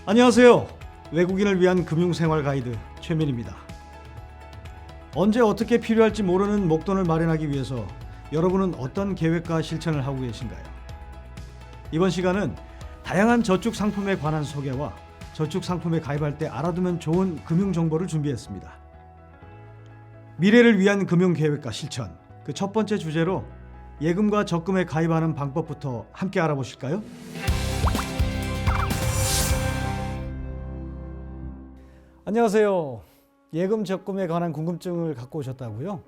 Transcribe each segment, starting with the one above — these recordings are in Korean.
안녕하세요. 외국인을 위한 금융생활 가이드 최민입니다. 언제 어떻게 필요할지 모르는 목돈을 마련하기 위해서 여러분은 어떤 계획과 실천을 하고 계신가요? 이번 시간은 다양한 저축 상품에 관한 소개와 저축 상품에 가입할 때 알아두면 좋은 금융 정보를 준비했습니다. 미래를 위한 금융 계획과 실천, 그 첫 번째 주제로 예금과 적금에 가입하는 방법부터 함께 알아보실까요? 안녕하세요. 예금 적금에 관한 궁금증을 갖고 오셨다고요?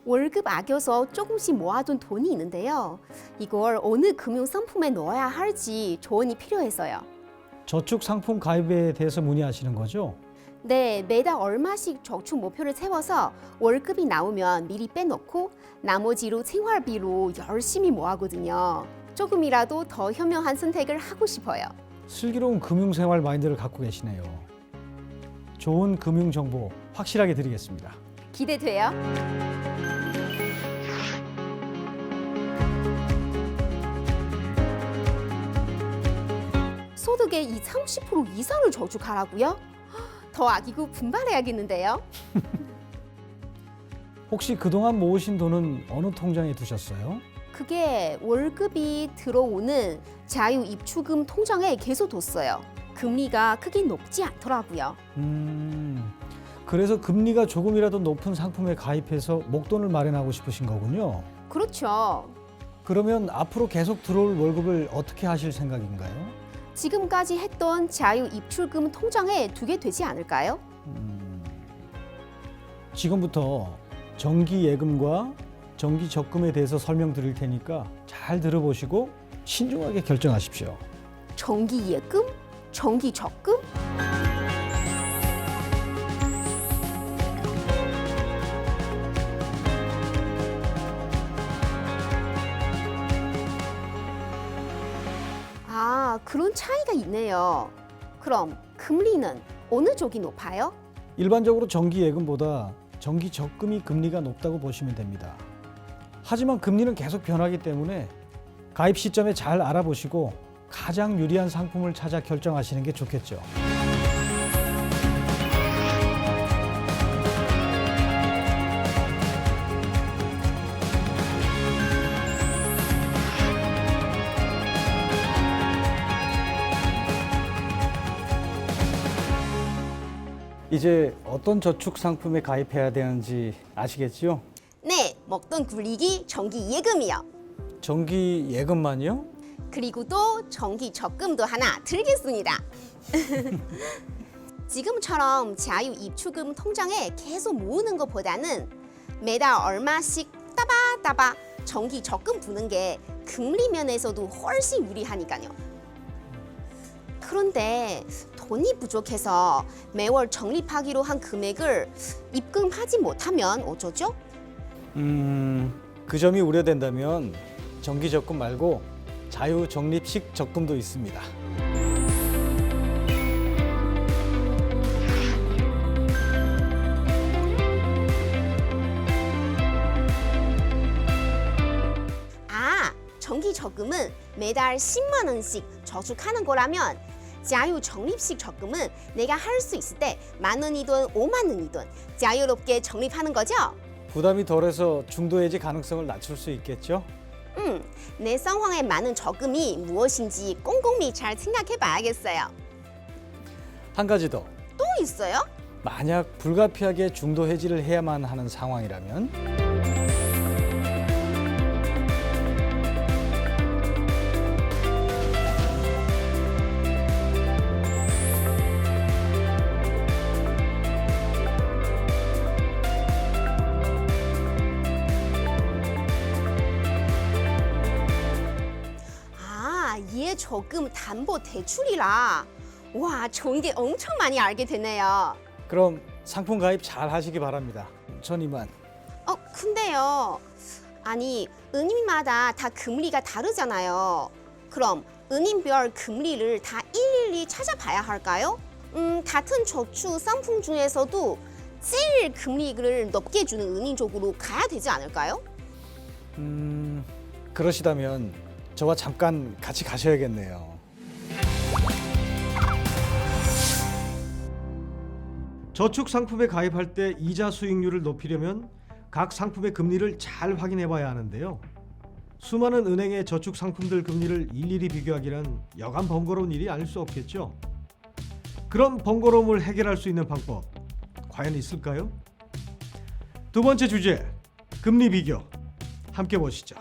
월급 아껴서 조금씩 모아둔 돈이 있는데요. 이걸 어느 금융 상품에 넣어야 할지 조언이 필요해서요. 저축 상품 가입에 대해서 문의하시는 거죠? 네, 매달 얼마씩 저축 목표를 세워서 월급이 나오면 미리 빼놓고 나머지로 생활비로 열심히 모아거든요. 조금이라도 더 현명한 선택을 하고 싶어요. 슬기로운 금융생활 마인드를 갖고 계시네요. 좋은 금융 정보 확실하게 드리겠습니다. 기대돼요. 소득의 30% 이상을 저축하라고요? 더 아끼고 분발해야겠는데요. 혹시 그동안 모으신 돈은 어느 통장에 두셨어요? 그게 월급이 들어오는 자유입출금 통장에 계속 뒀어요. 금리가 크게 높지 않더라고요. 그래서 금리가 조금이라도 높은 상품에 가입해서 목돈을 마련하고 싶으신 거군요. 그렇죠. 그러면 앞으로 계속 들어올 월급을 어떻게 하실 생각인가요? 지금까지 했던 자유입출금 통장에 두게 되지 않을까요? 지금부터 정기 예금과 정기 적금에 대해서 설명드릴 테니까 잘 들어보시고 신중하게 결정하십시오. 정기 예금? 정기 적금? 아, 그런 차이가 있네요. 그럼 금리는 어느 쪽이 높아요? 일반적으로 정기 예금보다 정기 적금이 금리가 높다고 보시면 됩니다. 하지만 금리는 계속 변하기 때문에 가입 시점에 잘 알아보시고 가장 유리한 상품을 찾아 결정하시는 게 좋겠죠. 이제 어떤 저축 상품에 가입해야 되는지 아시겠지요? 네, 먹던 굴리기 정기 예금이요. 정기 예금만요? 그리고 또 정기 적금도 하나 드리겠습니다. 지금처럼 자유입출금 통장에 계속 모으는 것보다는 매달 얼마씩 따바따바 정기 적금 부는 게 금리 면에서도 훨씬 유리하니까요. 그런데 돈이 부족해서 매월 적립하기로 한 금액을 입금하지 못하면 어쩌죠? 그 점이 우려된다면 정기 적금 말고 자유 적립식 적금도 있습니다. 아, 정기 적금은 매달 10만 원씩 저축하는 거라면 자유 적립식 적금은 내가 할 수 있을 때 10,000원이든 50,000원이든 자유롭게 적립하는 거죠? 부담이 덜해서 중도 해지 가능성을 낮출 수 있겠죠? 내 상황에 맞는 적금이 무엇인지 꼼꼼히 잘 생각해 봐야겠어요. 한 가지 더. 또 있어요? 만약 불가피하게 중도 해지를 해야만 하는 상황이라면 이해 저금 담보 대출이라. 와, 좋은 게 엄청 많이 알게 되네요. 그럼 상품 가입 잘 하시기 바랍니다. 전 이만. 근데요. 아니, 은행마다 다 금리가 다르잖아요. 그럼 은행별 금리를 다 일일이 찾아봐야 할까요? 같은 저축 상품 중에서도 제일 금리를 높게 주는 은행 쪽으로 가야 되지 않을까요? 그러시다면 저와 잠깐 같이 가셔야겠네요. 저축 상품에 가입할 때 이자 수익률을 높이려면 각 상품의 금리를 잘 확인해 봐야 하는데요. 수많은 은행의 저축 상품들 금리를 일일이 비교하기란 여간 번거로운 일이 아닐 수 없겠죠. 그런 번거로움을 해결할 수 있는 방법 과연 있을까요? 두 번째 주제, 금리 비교. 함께 보시죠.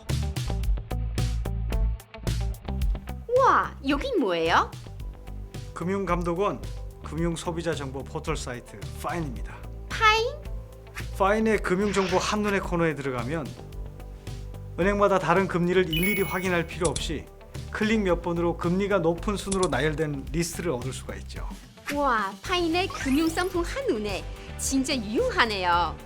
우와, 여긴 뭐예요? 금융감독원 금융소비자 정보 포털 사이트 파인입니다. 파인? 파인의 금융정보 한눈에 코너에 들어가면 은행마다 다른 금리를 일일이 확인할 필요 없이 클릭 몇 번으로 금리가 높은 순으로 나열된 리스트를 얻을 수가 있죠. 와, 파인의 금융상품 한눈에 진짜 유용하네요.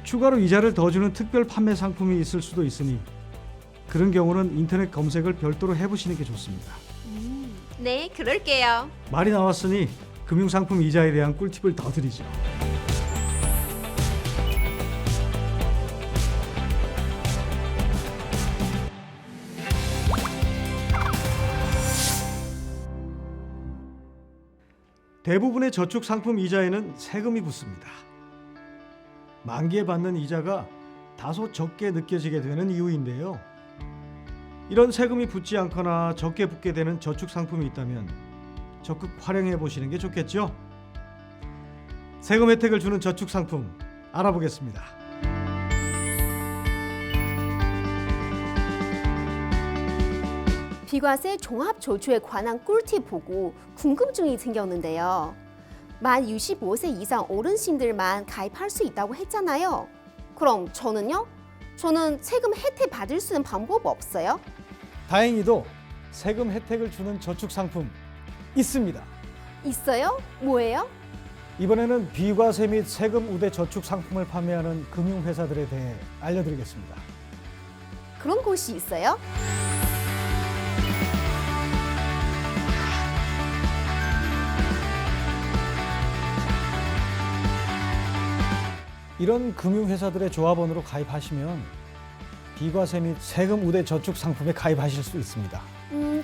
추가로 이자를 더 주는 특별 판매 상품이 있을 수도 있으니 그런 경우는 인터넷 검색을 별도로 해보시는 게 좋습니다. 네, 그럴게요. 말이 나왔으니 금융상품 이자에 대한 꿀팁을 더 드리죠. 대부분의 저축 상품 이자에는 세금이 붙습니다. 만기에 받는 이자가 다소 적게 느껴지게 되는 이유인데요. 이런 세금이 붙지 않거나 적게 붙게 되는 저축 상품이 있다면 적극 활용해 보시는 게 좋겠죠. 세금 혜택을 주는 저축 상품 알아보겠습니다. 비과세 종합저축에 관한 꿀팁 보고 궁금증이 생겼는데요. 만 65세 이상 어르신들만 가입할 수 있다고 했잖아요. 그럼 저는요? 저는 세금 혜택 받을 수 있는 방법 없어요? 다행히도 세금 혜택을 주는 저축 상품 있습니다. 있어요? 뭐예요? 이번에는 비과세 및 세금 우대 저축 상품을 판매하는 금융회사들에 대해 알려드리겠습니다. 그런 곳이 있어요? 이런 금융회사들의 조합원으로 가입하시면 비과세 및 세금 우대 저축 상품에 가입하실 수 있습니다.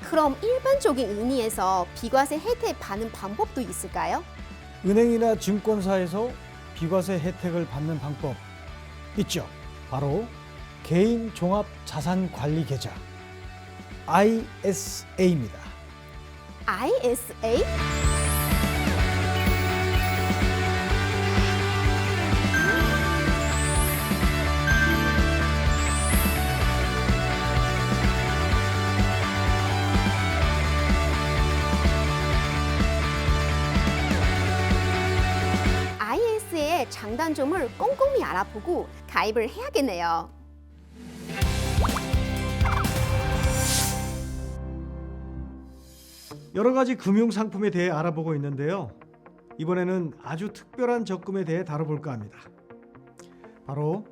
그럼 일반적인 의미에서 비과세 혜택 받는 방법도 있을까요? 은행이나 증권사에서 비과세 혜택을 받는 방법 있죠. 바로 개인 종합 자산 관리 계좌 ISA입니다. ISA? ISA의 장단점을 꼼꼼히 알아보고 가입을 해야겠네요. 여러 가지 금융 상품에 대해 알아보고 있는데요. 이번에는 아주 특별한 적금에 대해 다뤄볼까 합니다. 바로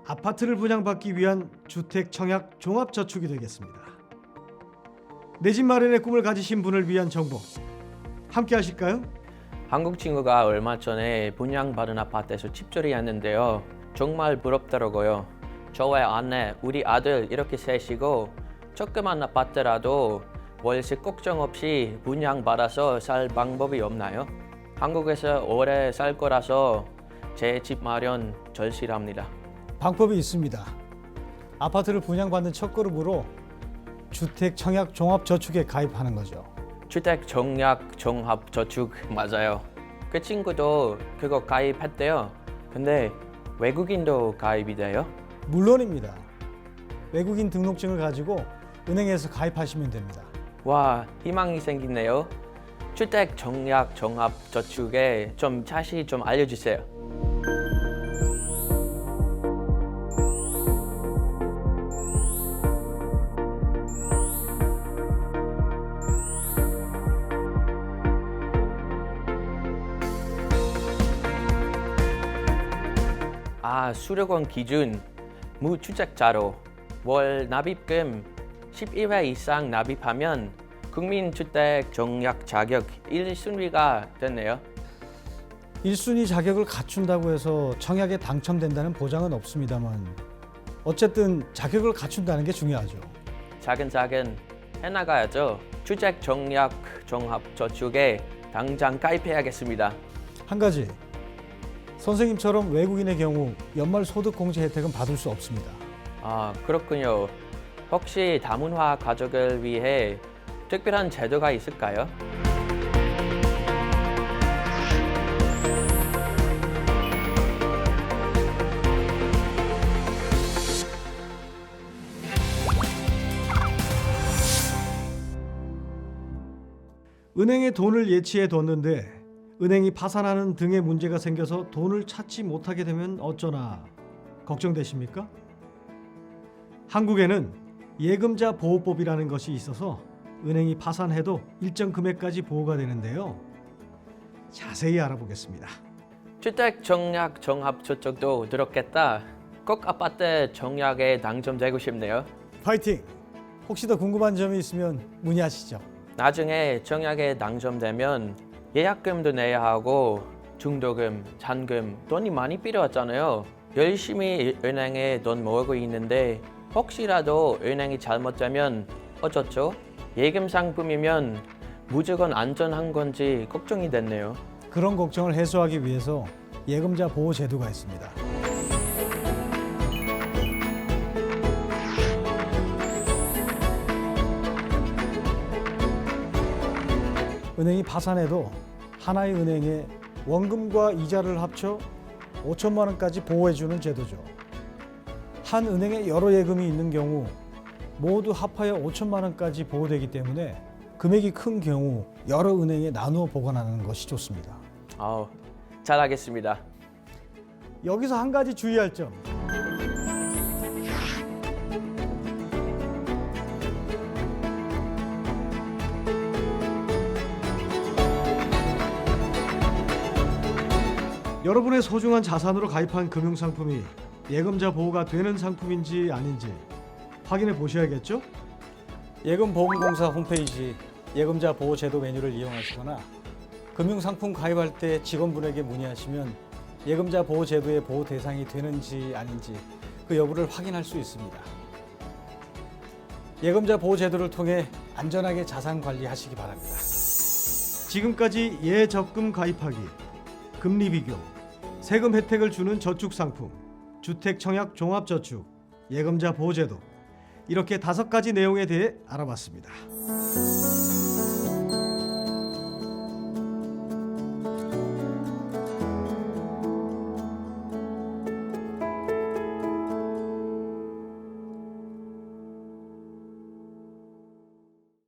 아파트를 분양받기 위한 주택 청약 종합 저축이 되겠습니다. 내 집 마련의 꿈을 가지신 분을 위한 정보 함께 하실까요? 한국 친구가 얼마 전에 분양받은 아파트에서 집들이했는데요. 정말 부럽더라고요. 저와 아내, 우리 아들 이렇게 셋이고 조그만 아파트라도 월세 걱정 없이 분양받아서 살 방법이 없나요? 한국에서 오래 살 거라서 제 집 마련 절실합니다. 방법이 있습니다. 아파트를 분양받는 첫걸음으로 주택 청약 종합 저축에 가입하는 거죠. 주택 청약 종합 저축 맞아요. 그 친구도 그거 가입했대요. 근데 외국인도 가입이 돼요? 물론입니다. 외국인 등록증을 가지고 은행에서 가입하시면 됩니다. 와, 희망이 생기네요. 주택 청약 종합 저축에 좀 자세히 좀 알려주세요. 수령원 기준 무주택자로 월 납입금 12회 이상 납입하면 국민주택 청약 자격 1순위가 됐네요. 1순위 자격을 갖춘다고 해서 청약에 당첨된다는 보장은 없습니다만 어쨌든 자격을 갖춘다는 게 중요하죠. 차근차근 해나가야죠. 주택 청약 종합저축에 당장 가입해야겠습니다. 한 가지, 선생님처럼 외국인의 경우 연말 소득공제 혜택은 받을 수 없습니다. 아, 그렇군요. 혹시 다문화 가족을 위해 특별한 제도가 있을까요? 은행에 돈을 예치해 뒀는데 은행이 파산하는 등의 문제가 생겨서 돈을 찾지 못하게 되면 어쩌나 걱정되십니까? 한국에는 예금자 보호법이라는 것이 있어서 은행이 파산해도 일정 금액까지 보호가 되는데요. 자세히 알아보겠습니다. 주택 청약 종합저축도 들었겠다. 꼭 아파트 청약에 당첨되고 싶네요. 파이팅! 혹시 더 궁금한 점이 있으면 문의하시죠. 나중에 청약에 당첨되면 예약금도 내야 하고 중도금, 잔금, 돈이 많이 필요하잖아요. 열심히 은행에 돈 모으고 있는데 혹시라도 은행이 잘못되면 어쩌죠? 예금 상품이면 무조건 안전한 건지 걱정이 됐네요. 그런 걱정을 해소하기 위해서 예금자 보호 제도가 있습니다. 은행이 파산해도 하나의 은행에 원금과 이자를 합쳐 5천만 원까지 보호해주는 제도죠. 한 은행에 여러 예금이 있는 경우 모두 합하여 5천만 원까지 보호되기 때문에 금액이 큰 경우 여러 은행에 나누어 보관하는 것이 좋습니다. 잘하겠습니다. 여기서 한 가지 주의할 점. 여러분의 소중한 자산으로 가입한 금융상품이 예금자 보호가 되는 상품인지 아닌지 확인해 보셔야겠죠? 예금보험공사 홈페이지 예금자 보호 제도 메뉴를 이용하시거나 금융상품 가입할 때 직원분에게 문의하시면 예금자 보호 제도의 보호 대상이 되는지 아닌지 그 여부를 확인할 수 있습니다. 예금자 보호 제도를 통해 안전하게 자산 관리하시기 바랍니다. 지금까지 예적금 가입하기, 금리 비교, 세금 혜택을 주는 저축 상품, 주택 청약 종합저축, 예금자 보호 제도 이렇게 5가지 내용에 대해 알아봤습니다.